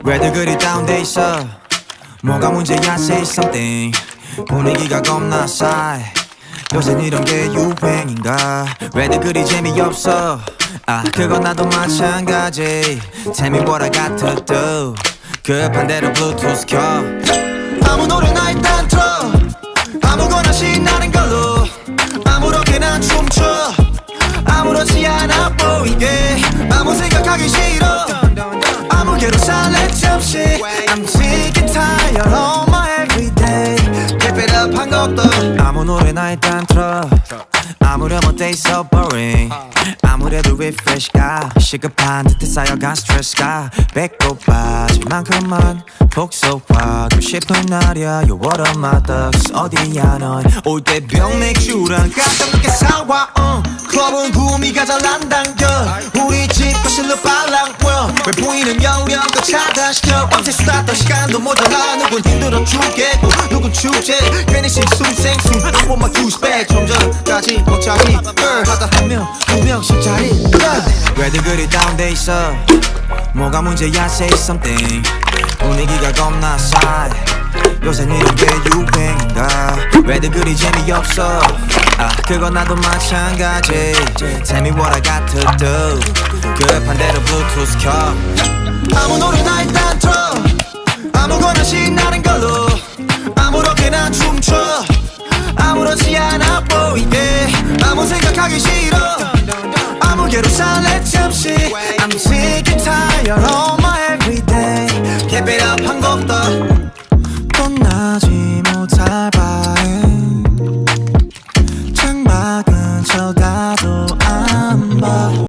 왜들 그리 다운돼 있어 뭐가 문제야 say something 분위기가 겁나 싸해 요샌 이런 게 유행인가 왜들 그리 재미없어 아 그건 나도 마찬가지 Tell me what I got to do 급한 대로 블루투스 켜 아무 노래나 일단 틀어 아무거나 신나는 걸로 아무렇게나 춤춰 아무렇지 않아 보이게 아무 생각하기 싫어 아무개로 살래 잠시 I'm sick and tired of my everyday Keep it up 한 것도 아무 노래나 일단 틀어 아무렴 day so boring 아무래도 refresh가 시급한 듯해 쌓여간 스트레스가 배꼽 빠질 만큼만 복속하고 싶은 날이야 You're one of my thugs 어디야 넌 올 때 병맥주랑 깜짝 늦게 사와 클럽은 구미가 잘 안 당겨 우리 집 거실로 빨랑워 왜 보이는 여우력도 차단시켜 밤새 수다 떠 시간도 모자라 누군 힘들어 죽겠고 누군 축제 괜히 심술생술 I want my juice back 좀 전까지 먹자기 하다 한 명 두 명씩 자리 왜들 그리 다운돼 있어 뭐가 문제야 say something 분위기가 겁나 싸해 요샌 이런 게 유행인가 왜들 그리 재미없어 아 그건 나도 마찬가지 Tell me what I got to do 급한 대로 블루투스 켜 아무 노래나 일단 틀어 아무거나 신나는 걸로 아무렇게나 춤춰 아무렇지 않아 보이게 아무 생각하기 싫어 아무개로 살래 잠시 I'm sick and tired of my everyday Keep it up 한 곡도 떠나지 못할 바엔 창밖은 저